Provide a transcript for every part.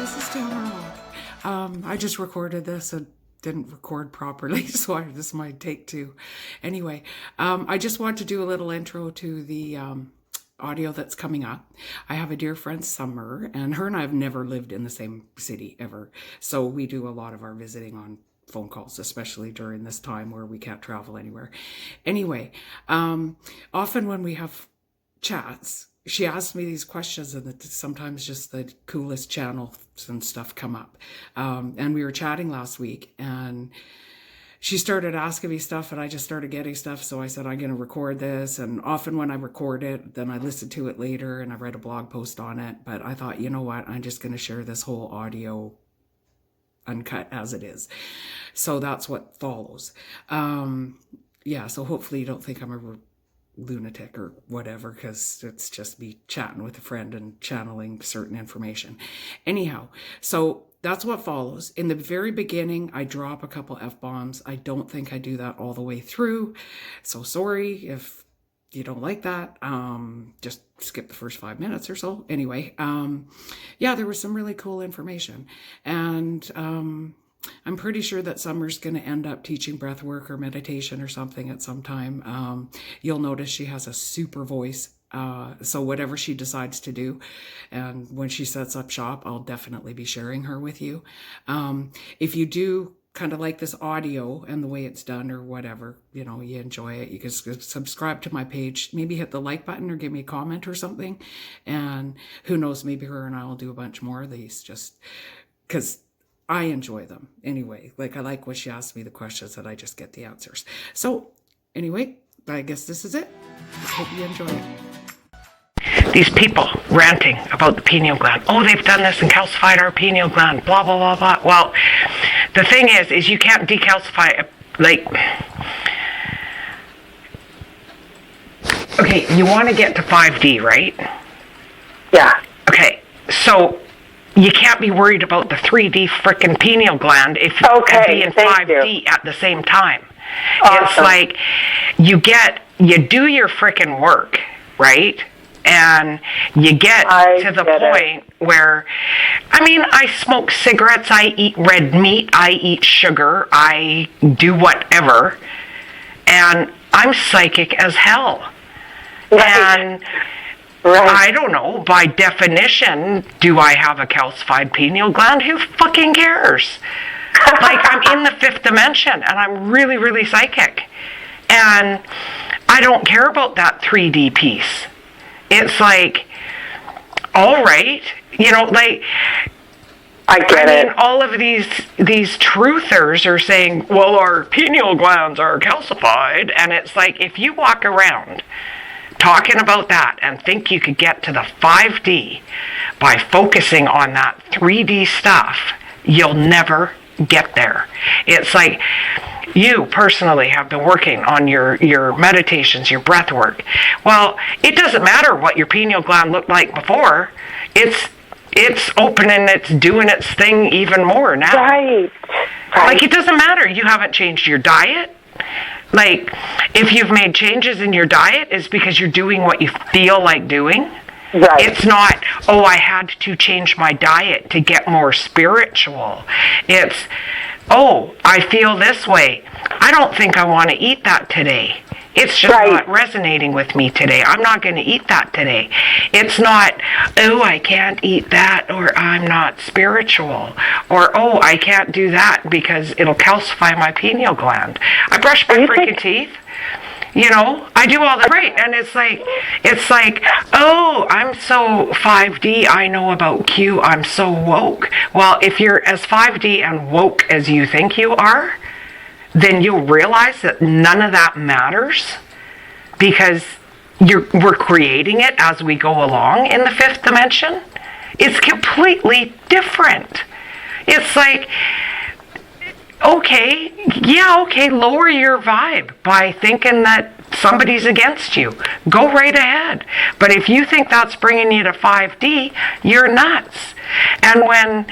This is Tamara Hawk. I just recorded this and didn't record properly, so this is my take two. Anyway, I just want to do a little intro to the audio that's coming up. I have a dear friend, Summer, and her and I have never lived in the same city ever. So we do a lot of our visiting on phone calls, especially during this time where we can't travel anywhere. Anyway, often when we have chats, she asks me these questions, and sometimes just the coolest channels and stuff come up. And we were chatting last week, and she started asking me stuff, and I just started getting stuff. So I said, I'm going to record this. And often when I record it, then I listen to it later, and I read a blog post on it. But I thought, you know what? I'm just going to share this whole audio uncut as it is. So that's what follows. So hopefully you don't think I'm a lunatic or whatever, because it's just me chatting with a friend and channeling certain information. Anyhow, so that's what follows. In the very beginning, I drop a couple F-bombs. I don't think I do that all the way through. So sorry if you don't like that. Just skip the first 5 minutes or so. Anyway, there was some really cool information. And I'm pretty sure that Summer's going to end up teaching breath work or meditation or something at some time. You'll notice she has a super voice. So whatever she decides to do, and when she sets up shop, I'll definitely be sharing her with you. If you do kind of like this audio and the way it's done or whatever, you enjoy it, you can subscribe to my page, maybe hit the like button or give me a comment or something. And who knows, maybe her and I will do a bunch more of these, just because I enjoy them anyway. Like, I like when she asks me the questions and I just get the answers. So anyway, I guess this is it. Hope you enjoy it. These people ranting about the pineal gland. Oh, they've done this and calcified our pineal gland, blah, blah, blah, blah. Well, the thing is you can't decalcify, okay, you want to get to 5D, right? Yeah. Okay, so you can't be worried about the 3D frickin' pineal gland if you can be in 5D at the same time. Awesome. It's like you do your frickin' work, right? And you get to the point where, I smoke cigarettes, I eat red meat, I eat sugar, I do whatever, and I'm psychic as hell. Right. And I don't know, by definition, do I have a calcified pineal gland? Who fucking cares? I'm in the fifth dimension, and I'm really, really psychic. And I don't care about that 3D piece. It's like, all right, I get it. All of these truthers are saying, well, our pineal glands are calcified. And it's like, if you walk around talking about that and think you could get to the 5D by focusing on that 3D stuff, you'll never get there. It's like, you personally have been working on your meditations, your breath work. Well, it doesn't matter what your pineal gland looked like before. It's opening, it's doing its thing even more now. Right. It doesn't matter. You haven't changed your diet. If you've made changes in your diet, it's because you're doing what you feel like doing. Right. It's not, I had to change my diet to get more spiritual. It's, I feel this way. I don't think I want to eat that today. It's just not resonating with me today. I'm not going to eat that today. It's not, I can't eat that, or I'm not spiritual, or, I can't do that because it'll calcify my pineal gland. I brush my freaking teeth. I do all that right, and it's like, I'm so 5D, I know about Q, I'm so woke. Well, if you're as 5D and woke as you think you are, then you'll realize that none of that matters, because we're creating it as we go along in the fifth dimension. It's completely different. It's like, okay, lower your vibe by thinking that somebody's against you. Go right ahead. But if you think that's bringing you to 5D, you're nuts. And when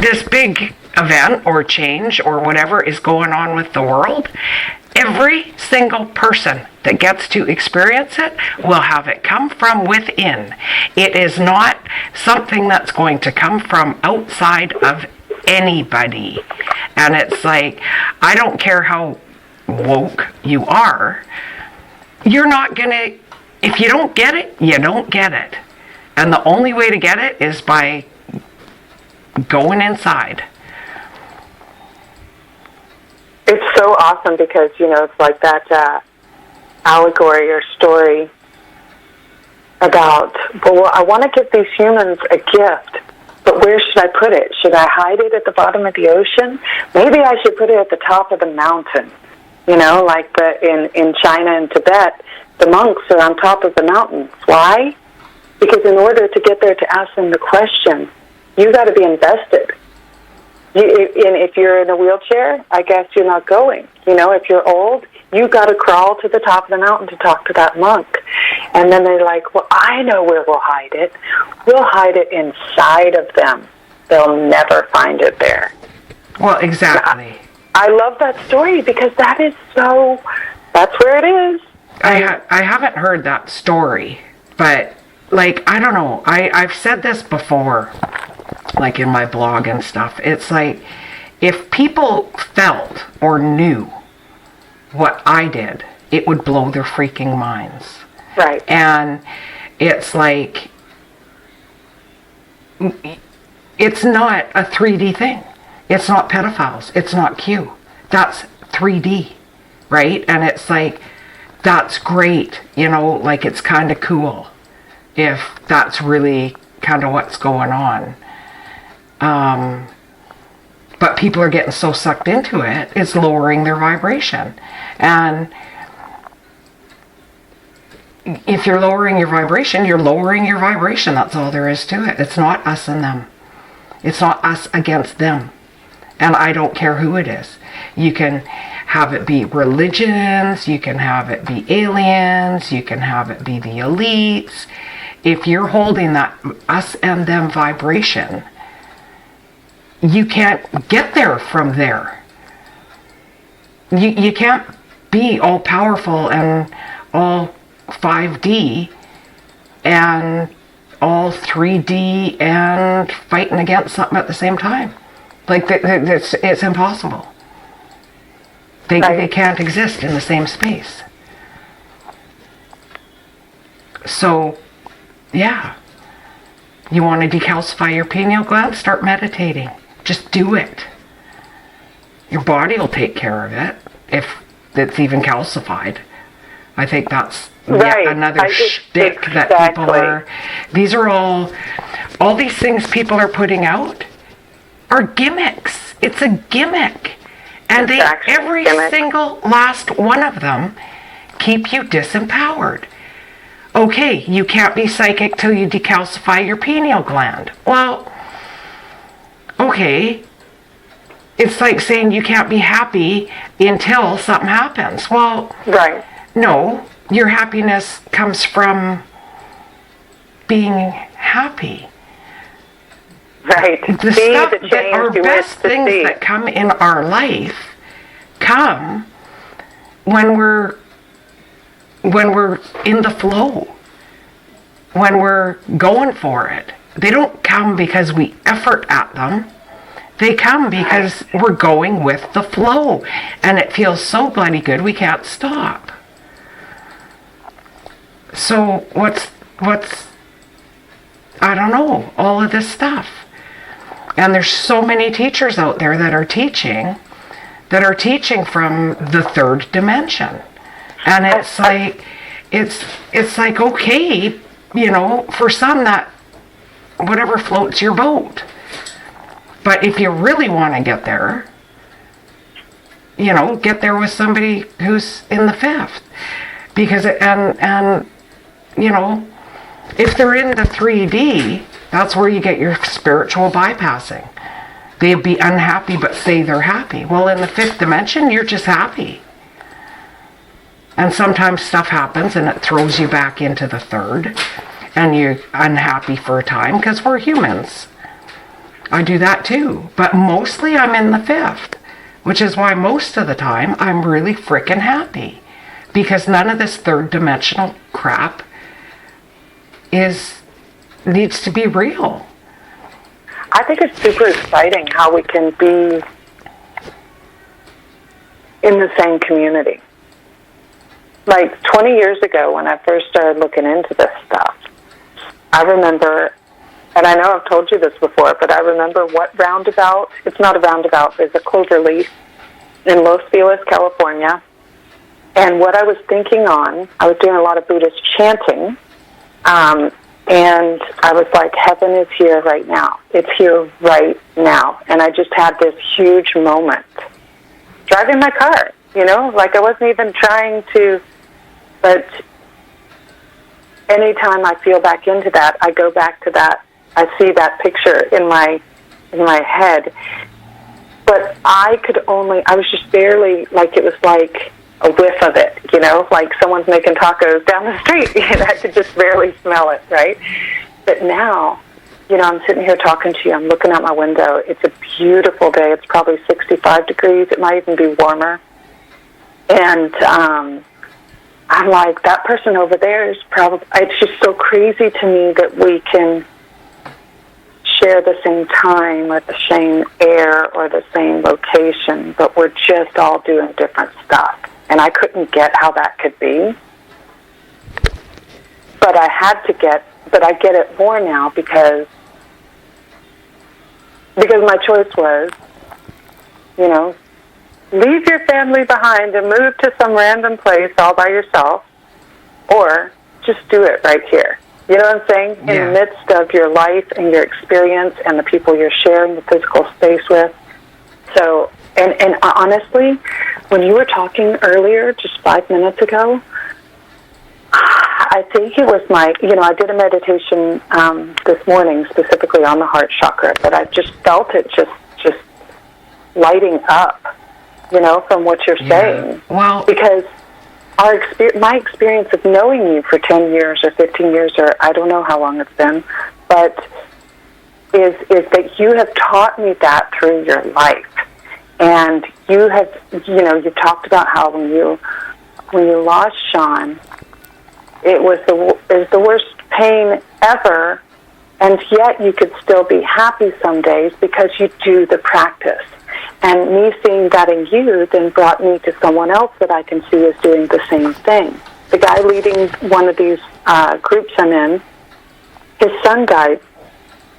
this big event or change or whatever is going on with the world, Every single person that gets to experience it will have it come from within. It is not something that's going to come from outside of anybody. And it's like, I don't care how woke you are, you're not gonna, if you don't get it, you don't get it. And the only way to get it is by going inside. It's so awesome because, it's like that allegory or story about, well, I want to give these humans a gift, but where should I put it? Should I hide it at the bottom of the ocean? Maybe I should put it at the top of the mountain. Like in China and Tibet, the monks are on top of the mountains. Why? Because in order to get there to ask them the question, you got to be invested. If you're in a wheelchair, I guess you're not going. If you're old, you got to crawl to the top of the mountain to talk to that monk. And then they're like, well, I know where we'll hide it. We'll hide it inside of them. They'll never find it there. Well, exactly. I love that story because that's where it is. I haven't heard that story, but, I don't know. I've said this before, in my blog and stuff. It's like, if people felt or knew what I did, it would blow their freaking minds. Right. And it's like, it's not a 3D thing. It's not pedophiles. It's not Q. That's 3D, right? And it's like, that's great, it's kind of cool if that's really kind of what's going on. But people are getting so sucked into it, it's lowering their vibration. And if you're lowering your vibration, you're lowering your vibration. That's all there is to it. It's not us and them. It's not us against them. And I don't care who it is. You can have it be religions, you can have it be aliens, you can have it be the elites. If you're holding that us and them vibration, you can't get there from there. You can't be all powerful and all 5D and all 3D and fighting against something at the same time. It's impossible. They can't exist in the same space. So, yeah. You want to decalcify your pineal gland? Start meditating. Just do it. Your body will take care of it if it's even calcified. I think that's yet another shtick that people are... These are all these things people are putting out are gimmicks. It's a gimmick. And every single last one of them keep you disempowered. Okay, you can't be psychic till you decalcify your pineal gland. Well, okay. It's like saying you can't be happy until something happens. Well, no, your happiness comes from being happy. Right. The stuff that our best things that come in our life come when we're in the flow, when we're going for it. They don't come because we effort at them. They come because we're going with the flow, and it feels so bloody good we can't stop. So what's I don't know, all of this stuff. And there's so many teachers out there that are teaching from the third dimension. And it's like okay, for some that whatever floats your boat. But if you really want to get there, get there with somebody who's in the fifth. Because and if they're in the 3D, that's where you get your spiritual bypassing. They'd be unhappy but say they're happy. Well, in the fifth dimension, you're just happy. And sometimes stuff happens and it throws you back into the third. And you're unhappy for a time because we're humans. I do that too. But mostly I'm in the fifth. which is why most of the time I'm really freaking happy, because none of this third dimensional crap needs to be real. I think it's super exciting how we can be in the same community. Like 20 years ago when I first started looking into this stuff, I remember, and I know I've told you this before, but I remember what roundabout, it's not a roundabout, it's a clover leaf in Los Feliz, California. And what I was thinking on, I was doing a lot of Buddhist chanting, and I was like, heaven is here right now. It's here right now. And I just had this huge moment. Driving my car, like I wasn't even trying to, but anytime I feel back into that, I go back to that. I see that picture in my head. But I was just barely, like it was like a whiff of it, like someone's making tacos down the street. I could just barely smell it, right? But now, I'm sitting here talking to you. I'm looking out my window. It's a beautiful day. It's probably 65 degrees. It might even be warmer. And I'm like, that person over there is probably, it's just so crazy to me that we can share the same time or the same air or the same location, but we're just all doing different stuff. And I couldn't get how that could be. But I get it more now because my choice was, leave your family behind and move to some random place all by yourself, or just do it right here. You know what I'm saying? Yeah. In the midst of your life and your experience and the people you're sharing the physical space with. So, and honestly, when you were talking earlier, just 5 minutes ago, I think it was I did a meditation this morning specifically on the heart chakra, but I just felt it just lighting up, from what you're saying. Well, because my experience of knowing you for 10 years or 15 years or I don't know how long it's been, but is that you have taught me that through your life. And you have, you talked about how when you lost Sean, it was the worst pain ever, and yet you could still be happy some days because you do the practice. And me seeing that in you then brought me to someone else that I can see is doing the same thing. The guy leading one of these groups I'm in, his son died.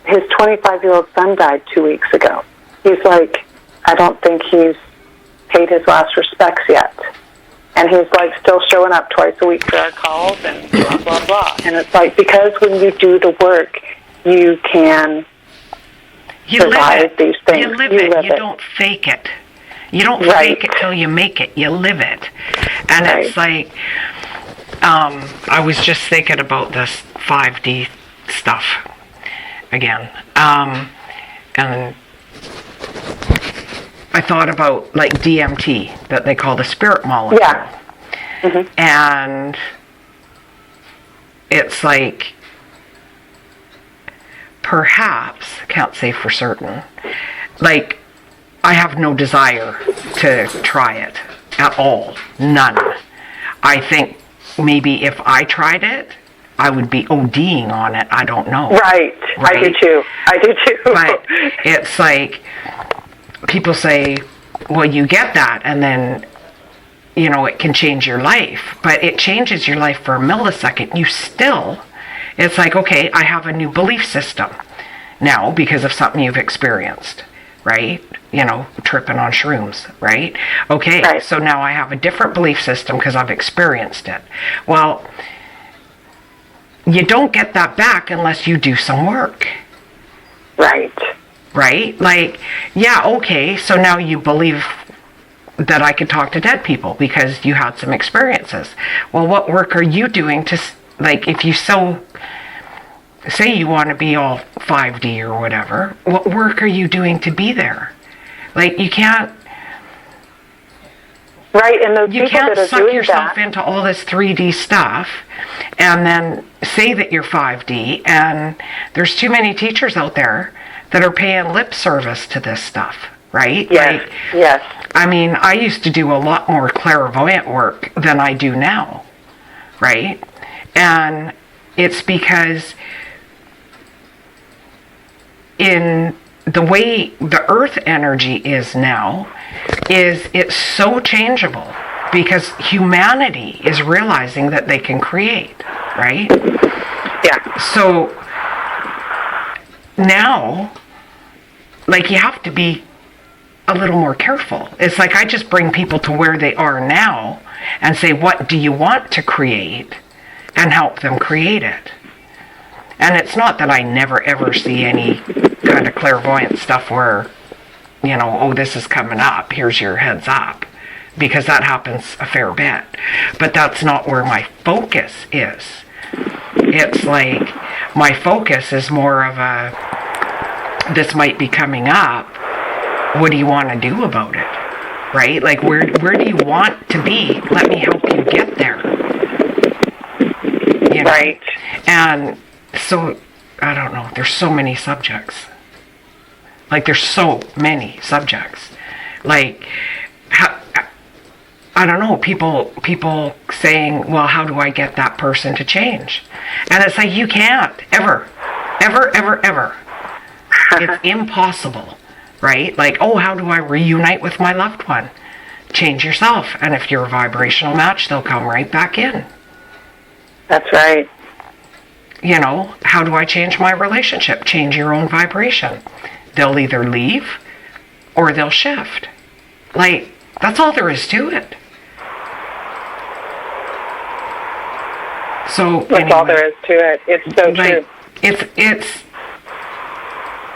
His 25-year-old son died 2 weeks ago. He's like, I don't think he's paid his last respects yet. And he's like still showing up twice a week for our calls and blah, blah, blah. And it's like, because when you do the work, you can survive these things. You live it. You don't fake it. You don't fake it till you make it. You live it. And it's like, I was just thinking about this 5D stuff again. And I thought about like DMT, that they call the spirit molecule. Yeah. Mm-hmm. And it's like, perhaps, can't say for certain, like, I have no desire to try it at all. None. I think maybe if I tried it, I would be ODing on it. I don't know. Right. I do too. But it's like, people say, well, you get that, and then, it can change your life. But it changes your life for a millisecond. It's like, okay, I have a new belief system now because of something you've experienced, right? Tripping on shrooms, right? Okay, right. So now I have a different belief system because I've experienced it. Well, you don't get that back unless you do some work. Right. Right? Like, yeah, okay, so now you believe that I could talk to dead people because you had some experiences. Well, what work are you doing to, like, if you say you want to be all 5D or whatever, what work are you doing to be there? Like, you can't... Right, and those you people can't that are suck doing yourself that, into all this 3D stuff and then say that you're 5D, and there's too many teachers out there that are paying lip service to this stuff. right? Yes. Like, Yes. I mean, I used to do a lot more clairvoyant work than I do now, right? And it's because in the way the earth energy is now, it's so changeable because humanity is realizing that they can create, right? Yeah. So now, like, you have to be a little more careful. It's like I just bring people to where they are now and say, what do you want to create? And help them create it. And it's not that I never ever see any kind of clairvoyant stuff where, you know, oh, this is coming up, here's your heads up, because that happens a fair bit. But that's not where my focus is. It's like my focus is more of a, this might be coming up, what do you want to do about it? Right? Like, where do you want to be? Let me help you get there. You know? Right. And so, I don't know, there's so many subjects. Like, there's so many subjects. Like, I don't know, people saying, well, how do I get that person to change? And it's like, you can't, ever. It's impossible, right? Like, oh, how do I reunite with my loved one? Change yourself. And if you're a vibrational match, they'll come right back in. That's right. You know, how do I change my relationship? Change your own vibration. They'll either leave or they'll shift. Like, that's all there is to it. So That's anyway, all there is to it. It's so true. It's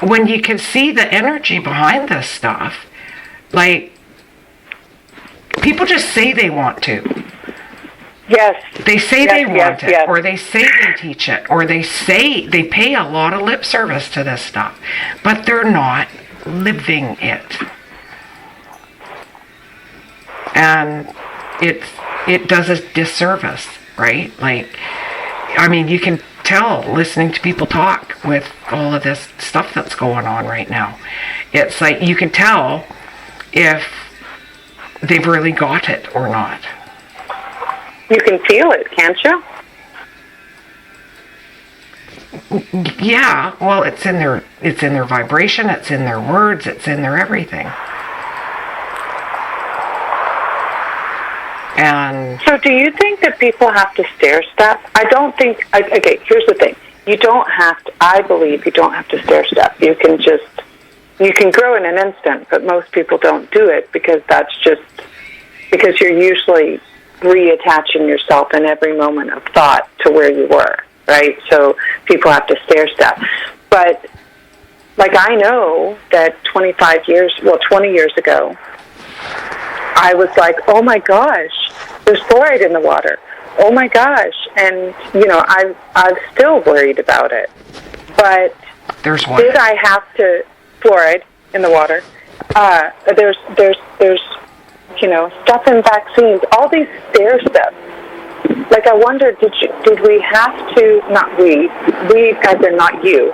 when you can see the energy behind this stuff, like, people just say they want to. Yes. They say they want it, yes. or they say they teach it, or they say they pay a lot of lip service to this stuff, but they're not living it. And it does a disservice, right? Like, I mean, you can tell listening to people talk with all of this stuff that's going on right now. It's like you can tell if they've really got it or not. You can feel it, can't you? Yeah, well, it's in their vibration, it's in their words, it's in their everything. And So do you think that people have to stair step? I don't think, okay, here's the thing. You don't have to, I believe you don't have to stair step. You can grow in an instant, but most people don't do it because because you're usually reattaching yourself in every moment of thought to where you were, right? So people have to stair step. But, like, I know that 20 years ago, I was like, oh my gosh, there's fluoride in the water. Oh my gosh. And, you know, I'm still worried about it. But there's one. Did I have to, fluoride in the water? There's you know, stuff in vaccines, all these stair steps. Like, I wonder, did we have to, not we guys are not you,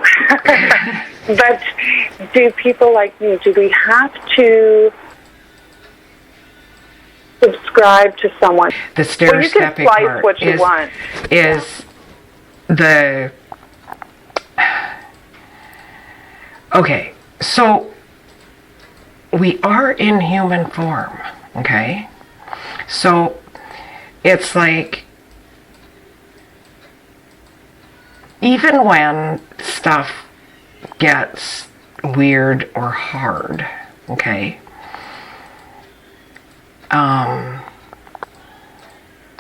but do people like me, do we have to subscribe to someone? The stair-stepping part what you want. is the... Okay, so we are in human form, okay? So it's like, even when stuff gets weird or hard, okay,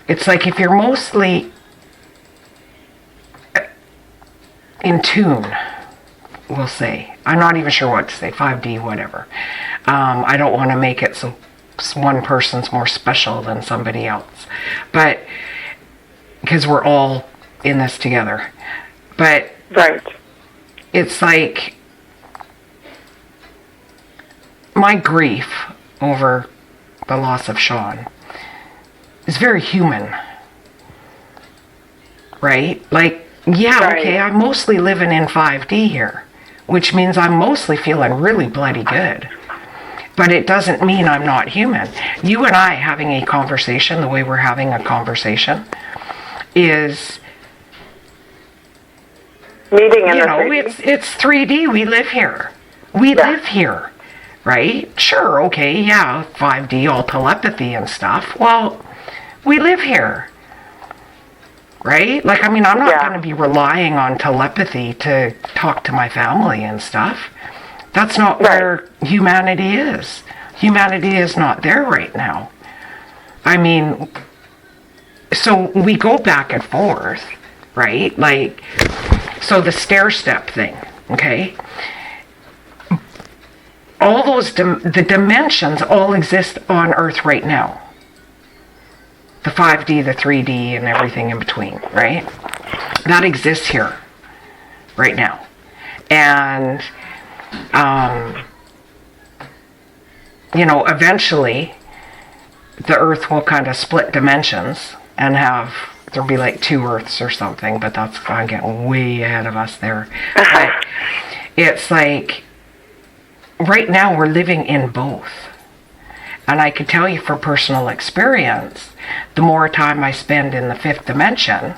it's like if you're mostly in tune, we'll say, I'm not even sure what to say, 5D, whatever. I don't want to make it so one person's more special than somebody else, but because we're all in this together. But right, it's like my grief over the loss of Sean is very human, right? Like, yeah, right. Okay, I'm mostly living in 5D here, which means I'm mostly feeling really bloody good. But it doesn't mean I'm not human. You and I having a conversation, the way we're having a conversation, is, meeting in you the know, 3D. it's 3D. We live here. We live here, right? Sure, okay, yeah, 5D, all telepathy and stuff. Well, we live here, right? Like, I mean, I'm not going to be relying on telepathy to talk to my family and stuff. That's not where humanity is. Humanity is not there right now. I mean, so we go back and forth, right? Like, so the stair-step thing, okay? All those, the dimensions all exist on Earth right now. The 5D, the 3D, and everything in between, right? That exists here, right now. And, you know, eventually, the Earth will kind of split dimensions and have, there'll be like 2 Earths or something, but that's kind of getting way ahead of us there. But it's like, right now we're living in both. And I can tell you from personal experience, the more time I spend in the 5th dimension,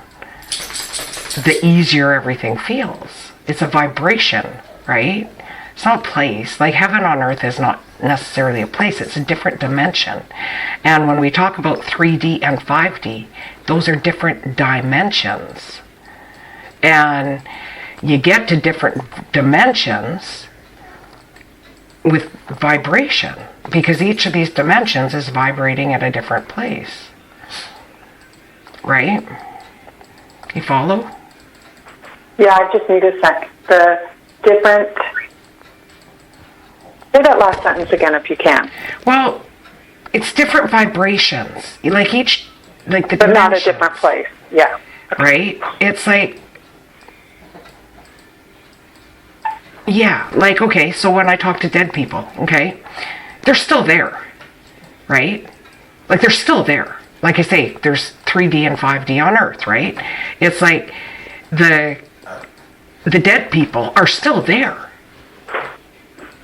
the easier everything feels. It's a vibration, right? It's not a place. Like, heaven on earth is not necessarily a place. It's a different dimension. And when we talk about 3D and 5D, those are different dimensions. And you get to different dimensions with vibration, because each of these dimensions is vibrating at a different place. Right? You follow? Yeah, I just need a sec. The different... Say that last sentence again if you can. Well, it's different vibrations. Like each... like the But dimensions, not a different place. Yeah. Right? It's like... yeah, like, okay, so when I talk to dead people, okay, they're still there, right? Like, they're still there. Like I say, there's 3D and 5D on Earth, right? It's like the dead people are still there.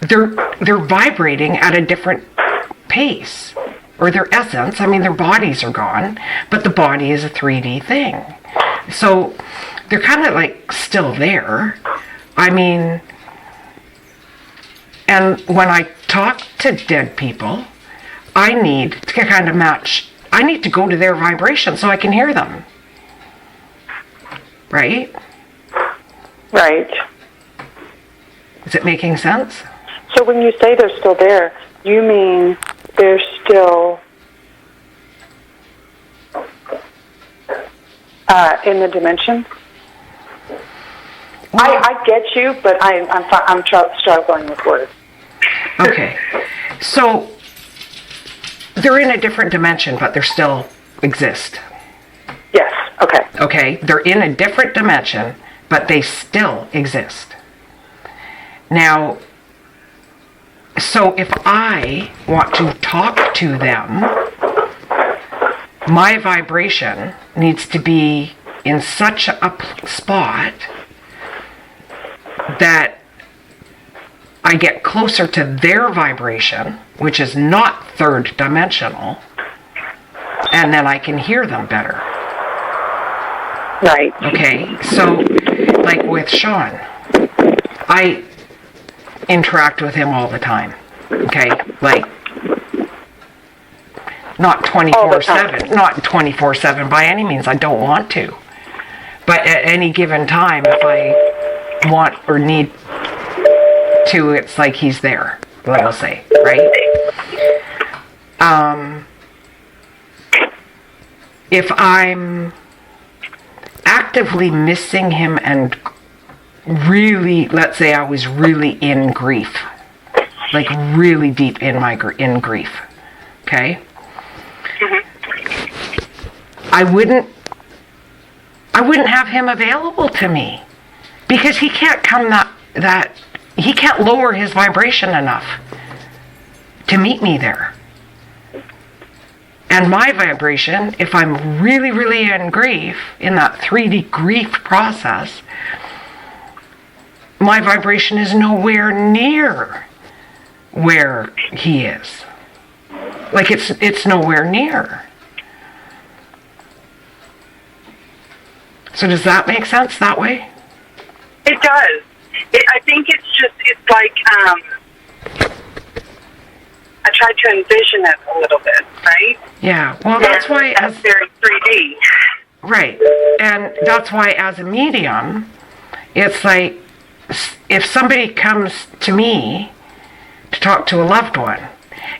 They're vibrating at a different pace, or their essence. I mean, their bodies are gone, but the body is a 3D thing. So they're kind of like still there. I mean, and when I talk to dead people, I need to kind of match, I need to go to their vibration so I can hear them. Right? Right. Is it making sense? So when you say they're still there, you mean they're still in the dimension? Well, I get you, but I'm struggling with words. Okay. So they're in a different dimension, but they still exist. Yes. Okay. Okay? They're in a different dimension, but they still exist. Now, so if I want to talk to them, my vibration needs to be in such a spot that I get closer to their vibration, which is not 3rd dimensional, and then I can hear them better. Right. Okay, so like with Sean, I interact with him all the time. Okay, like not 24/7, not 24/7 by any means. I don't want to, but at any given time, if I want or need to, it's like he's there. Let us say, right? If I'm actively missing him and really, let's say I was really in grief, like really deep in in grief, okay? I wouldn't have him available to me because he can't come he can't lower his vibration enough to meet me there. And my vibration, if I'm really, really in grief, in that 3D grief process, my vibration is nowhere near where he is. Like, it's nowhere near. So does that make sense that way? It does. I think it's like, I tried to envision it a little bit, right? Yeah, well, that's why... That's very 3D. Right, and that's why as a medium, it's like, if somebody comes to me to talk to a loved one,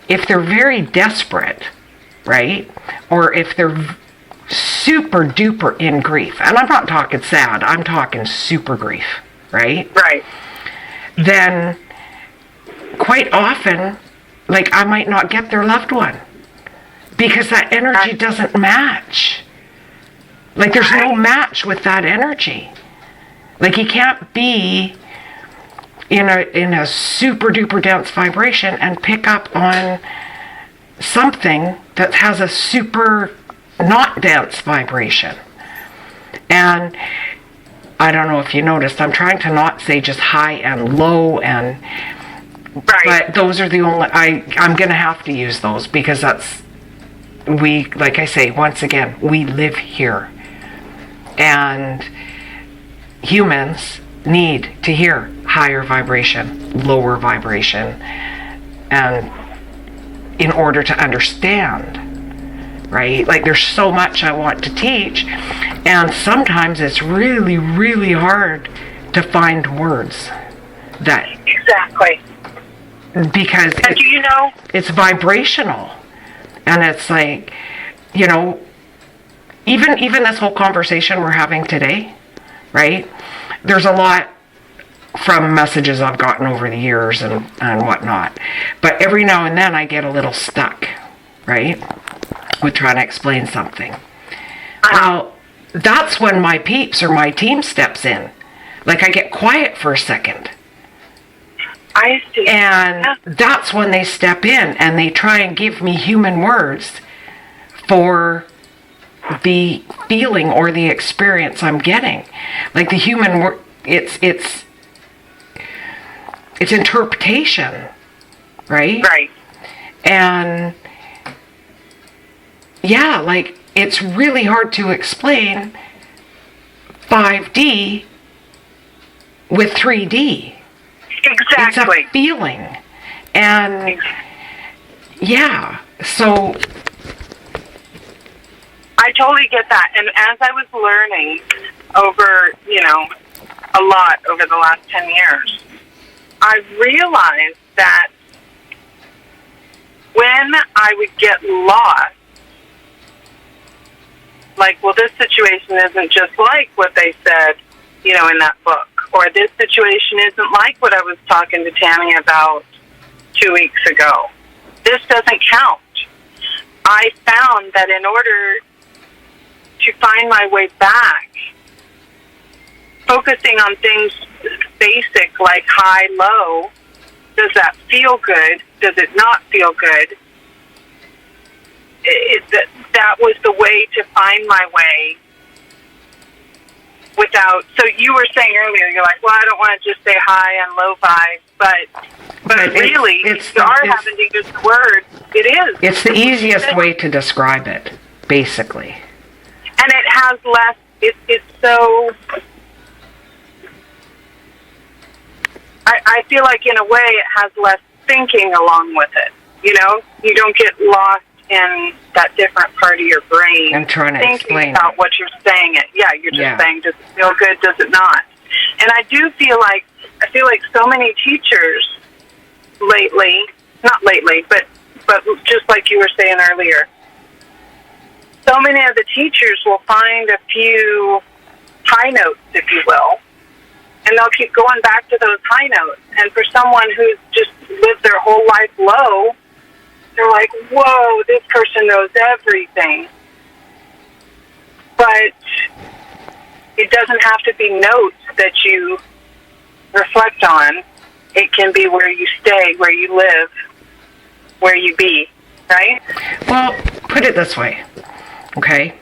if they're very desperate, right, or if they're super duper in grief, and I'm not talking sad, I'm talking super grief, right? Right. Then quite often, like, I might not get their loved one because that energy doesn't match. Like, there's no match with that energy. Like, you can't be in a super duper dense vibration and pick up on something that has a super not dense vibration. And I don't know if you noticed, I'm trying to not say just high and low, and right. But those are the only, I'm going to have to use those because like I say, once again, we live here. And humans need to hear higher vibration, lower vibration, and in order to understand, right? Like, there's so much I want to teach, and sometimes it's really, really hard to find words that... Exactly. Because do you know? It's vibrational, and it's like, you know, even this whole conversation we're having today, right? There's a lot from messages I've gotten over the years and whatnot. But every now and then I get a little stuck, right? With trying to explain something. Well, that's when my peeps or my team steps in. Like, I get quiet for a second. I see. And that's when they step in and they try and give me human words for the feeling or the experience I'm getting. Like, the human word, it's interpretation, right? Right. And yeah, like, it's really hard to explain 5D with 3D. Exactly. It's a feeling. And yeah, so I totally get that. And as I was learning over, a lot over the last 10 years, I realized that when I would get lost, like, well, this situation isn't just like what they said, in that book, or this situation isn't like what I was talking to Tammy about 2 weeks ago. This doesn't count. I found that in order to find my way back, focusing on things basic like high, low, does that feel good? Does it not feel good? That was the way to find my way without... So you were saying earlier, you're like, well, I don't want to just say high and low vibes, but really, if you are having to use the word, it is. It's the easiest way to describe it, basically. And it has less... It's so... I feel like, in a way, it has less thinking along with it. You don't get lost in that different part of your brain. I'm trying to explain about what you're saying. You're just saying, does it feel good, does it not? And I feel like so many teachers lately, not lately, but just like you were saying earlier, so many of the teachers will find a few high notes, if you will, and they'll keep going back to those high notes. And for someone who's just lived their whole life low, they're like, whoa, this person knows everything. But it doesn't have to be notes that you reflect on. It can be where you stay, where you live, where you be, right? Well, put it this way, okay,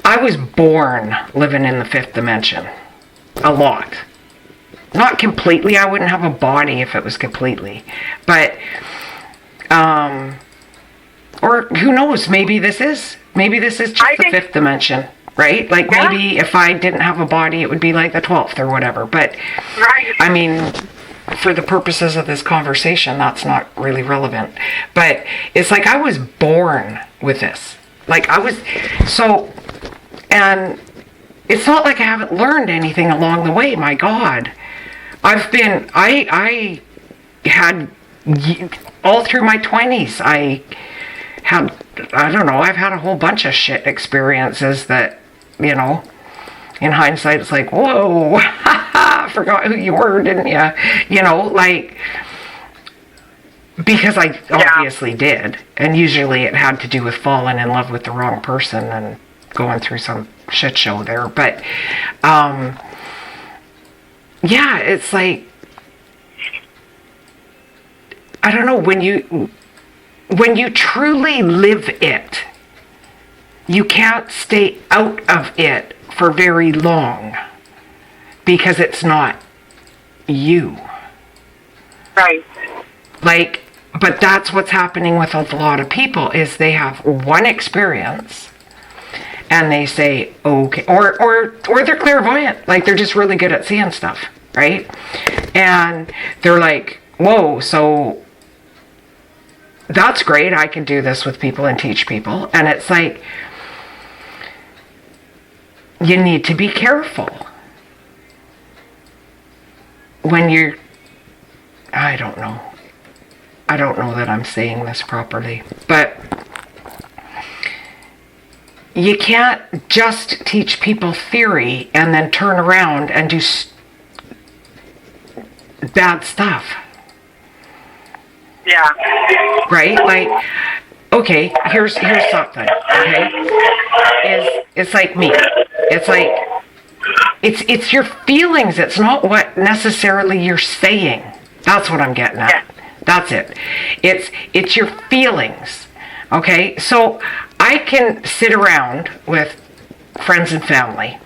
I was born living in the fifth dimension. A lot. not completely. I wouldn't have a body if it was completely. But, or who knows, maybe this is just the fifth dimension, right? Like maybe if I didn't have a body, it would be like the 12th or whatever. But, I mean, for the purposes of this conversation, that's not really relevant. But it's like I was born with this. Like I was, and it's not like I haven't learned anything along the way. My God, I had, all through my 20s, I've had a whole bunch of shit experiences that, you know, in hindsight, it's like, whoa, I forgot who you were, didn't you? You know, like, because I obviously did. And usually it had to do with falling in love with the wrong person and going through some shit show there. But, yeah, it's like, I don't know, when you truly live it, you can't stay out of it for very long because it's not you. Right. Like, but that's what's happening with a lot of people is they have one experience and they say, okay, or they're clairvoyant, like they're just really good at seeing stuff, right? And they're like, whoa, so that's great, I can do this with people and teach people. And it's like, you need to be careful when you're, I don't know that I'm saying this properly, but you can't just teach people theory and then turn around and do bad stuff. Yeah. Right? Like, okay, here's something, okay? It's like me. It's like, it's your feelings. It's not what necessarily you're saying. That's what I'm getting at. Yeah. That's it. It's your feelings. Okay? So I can sit around with friends and family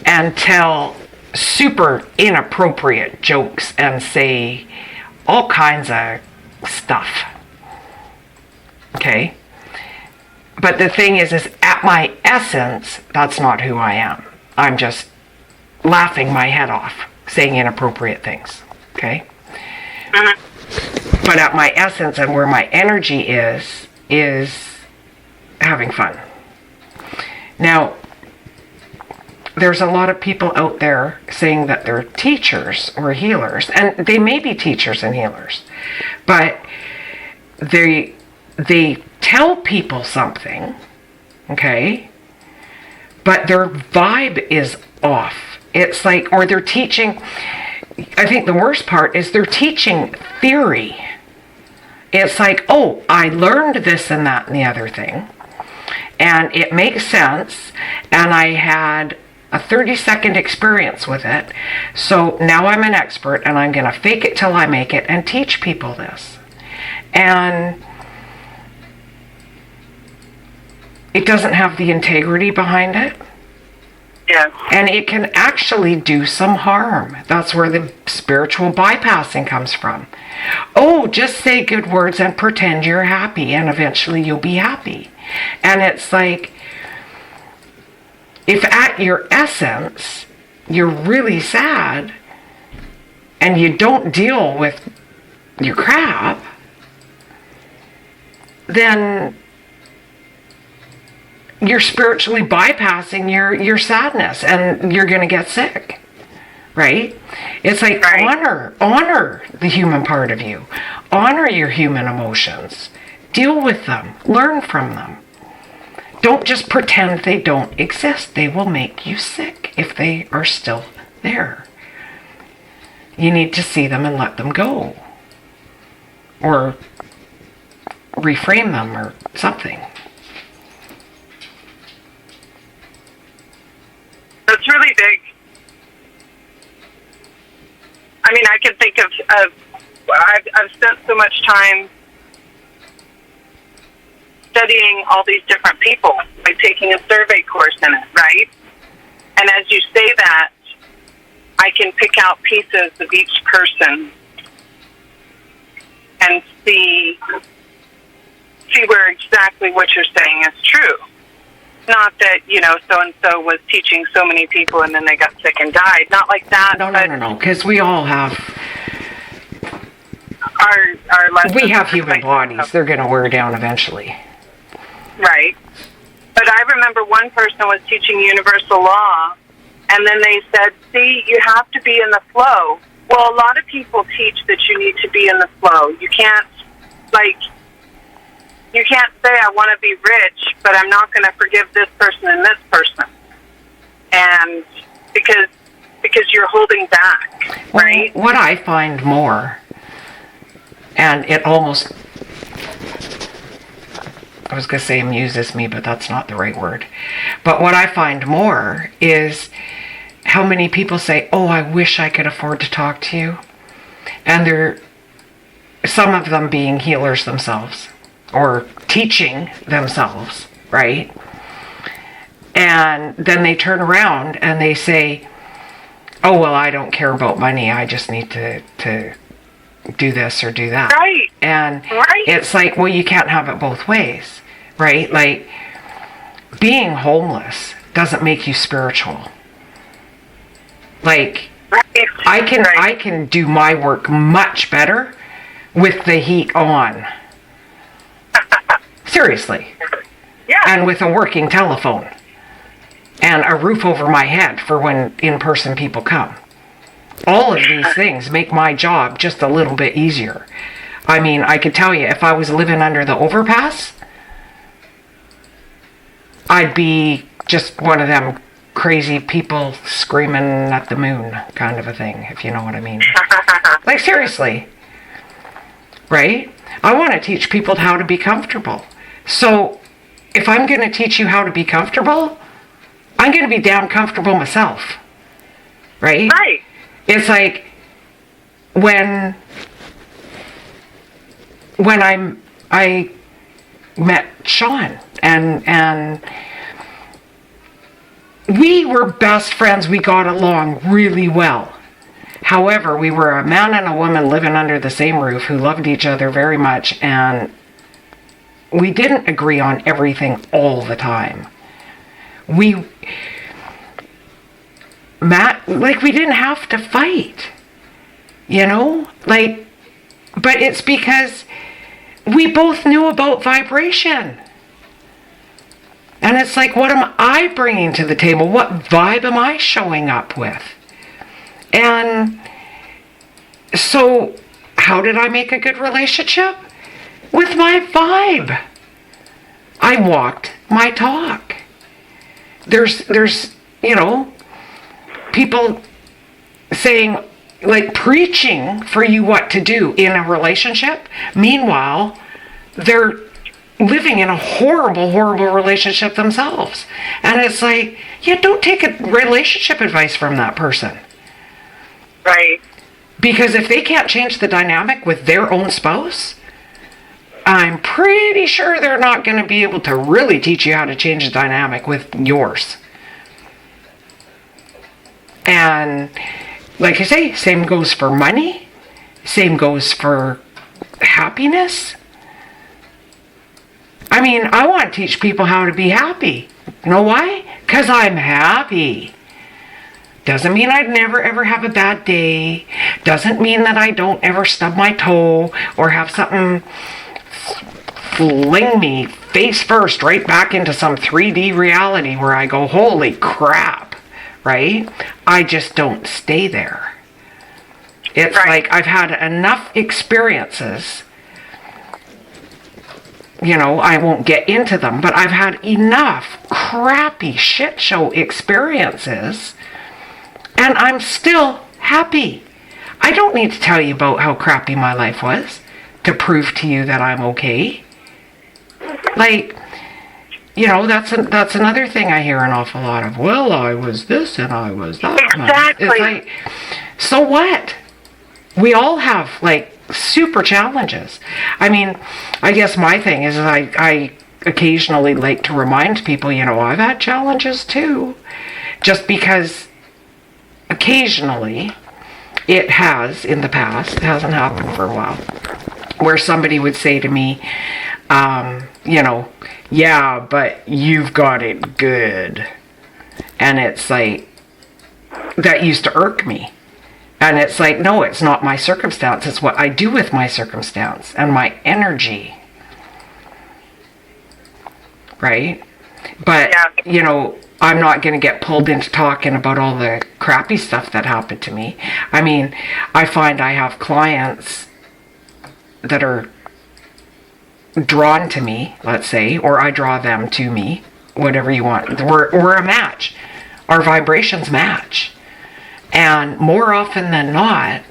and tell super inappropriate jokes and say all kinds of stuff. Okay? But the thing is at my essence, that's not who I am. I'm just laughing my head off, saying inappropriate things. Okay? Mm-hmm. But at my essence and where my energy is having fun. Now, there's a lot of people out there saying that they're teachers or healers, and they may be teachers and healers, but they tell people something, okay, but their vibe is off. It's like, or they're teaching, I think the worst part is they're teaching theory. It's like, oh, I learned this and that and the other thing, and it makes sense, and I had a 30-second experience with it, so now I'm an expert, and I'm going to fake it till I make it and teach people this. And it doesn't have the integrity behind it. Yeah. And it can actually do some harm. That's where the spiritual bypassing comes from. Oh, just say good words and pretend you're happy, and eventually you'll be happy. And it's like, if at your essence you're really sad and you don't deal with your crap, then you're spiritually bypassing your sadness, and you're going to get sick, right? It's like, honor the human part of you. Honor your human emotions. Deal with them. Learn from them. Don't just pretend they don't exist. They will make you sick if they are still there. You need to see them and let them go. Or reframe them or something. That's really big. I mean, I can think of I've spent so much time studying all these different people, like taking a survey course in it, right? And as you say that, I can pick out pieces of each person and see where exactly what you're saying is true. Not that, so-and-so was teaching so many people and then they got sick and died. Not like that. No. Because we all have... Our lessons. We have human bodies. They're going to wear down eventually. Right. But I remember one person was teaching universal law, and then they said, see, you have to be in the flow. Well, a lot of people teach that you need to be in the flow. You can't say, I want to be rich, but I'm not going to forgive this person and this person. And because you're holding back, right? What I find more, and it almost, I was going to say amuses me, but that's not the right word. But what I find more is how many people say, oh, I wish I could afford to talk to you. And some of them being healers themselves or teaching themselves, right? And then they turn around and they say, oh, well, I don't care about money. I just need to do this or do that. Right. And it's like, well, you can't have it both ways, right? Like, being homeless doesn't make you spiritual. Like, I can do my work much better with the heat on. Seriously. Yeah. And with a working telephone. And a roof over my head for when in-person people come. All of these things make my job just a little bit easier. I mean, I could tell you, if I was living under the overpass, I'd be just one of them crazy people screaming at the moon kind of a thing, if you know what I mean. Like, seriously. Right? I want to teach people how to be comfortable. So, if I'm going to teach you how to be comfortable, I'm going to be damn comfortable myself. Right? Right. It's like when I met Sean and we were best friends. We got along really well. However, we were a man and a woman living under the same roof who loved each other very much, and we didn't agree on everything all the time. We didn't have to fight, but it's because we both knew about vibration. And it's like, what am I bringing to the table? What vibe am I showing up with? And so, how did I make a good relationship? With my vibe. I walked my talk. There's people saying, like, preaching for you what to do in a relationship. Meanwhile, they're living in a horrible, horrible relationship themselves. And it's like, yeah, don't take a relationship advice from that person. Right. Because if they can't change the dynamic with their own spouse, I'm pretty sure they're not going to be able to really teach you how to change the dynamic with yours. And like I say, same goes for money. Same goes for happiness. I mean, I want to teach people how to be happy. You know why? Because I'm happy. Doesn't mean I'd never ever have a bad day. Doesn't mean that I don't ever stub my toe or have something fling me face first right back into some 3D reality where I go, holy crap, right? I just don't stay there. It's like I've had enough experiences. I won't get into them, but I've had enough crappy shit show experiences, and I'm still happy. I don't need to tell you about how crappy my life was to prove to you that I'm okay. Like, that's another thing I hear an awful lot of. Well, I was this and I was that. Exactly. It's like, so what? We all have, super challenges. I mean, I guess my thing is I occasionally like to remind people, I've had challenges too. Just because occasionally, it has in the past, it hasn't happened for a while, where somebody would say to me, you know, yeah, but you've got it good. And it's like, that used to irk me. And it's like, no, it's not my circumstance. It's what I do with my circumstance and my energy. Right? But, you know, I'm not going to get pulled into talking about all the crappy stuff that happened to me. I mean, I find I have clients that are drawn to me, let's say, or I draw them to me, whatever you want. We're a match. Our vibrations match. And more often than not,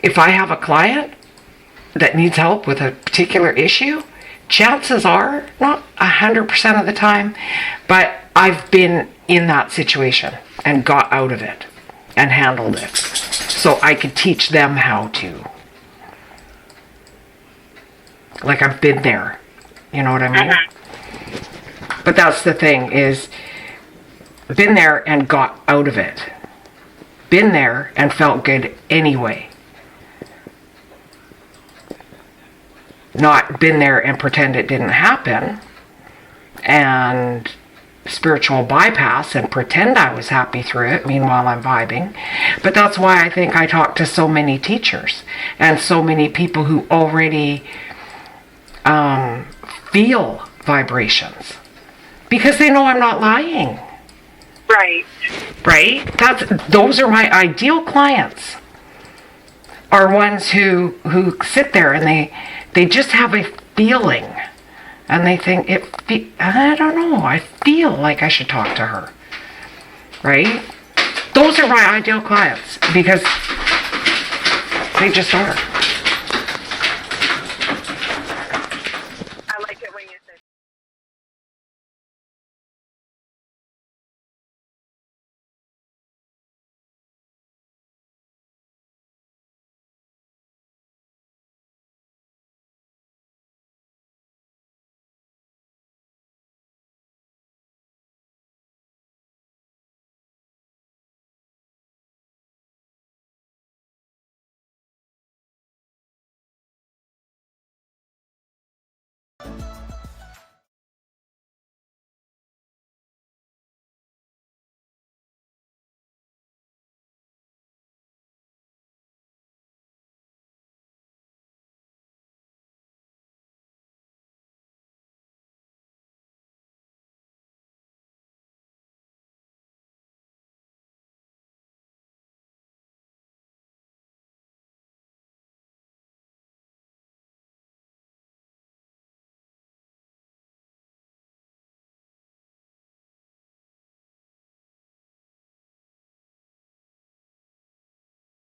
if I have a client that needs help with a particular issue, chances are, not 100% of the time, but I've been in that situation and got out of it and handled it. So I could teach them how to. Like, I've been there. You know what I mean? But that's the thing, is been there and got out of it. Been there and felt good anyway. Not been there and pretend it didn't happen and spiritual bypass and pretend I was happy through it, meanwhile I'm vibing. But that's why I think I talk to so many teachers and so many people who already feel vibrations, because they know I'm not lying. Right? Those are my ideal clients. Are ones who sit there and they just have a feeling, and they think I don't know, I feel like I should talk to her. Right? Those are my ideal clients, because they just are.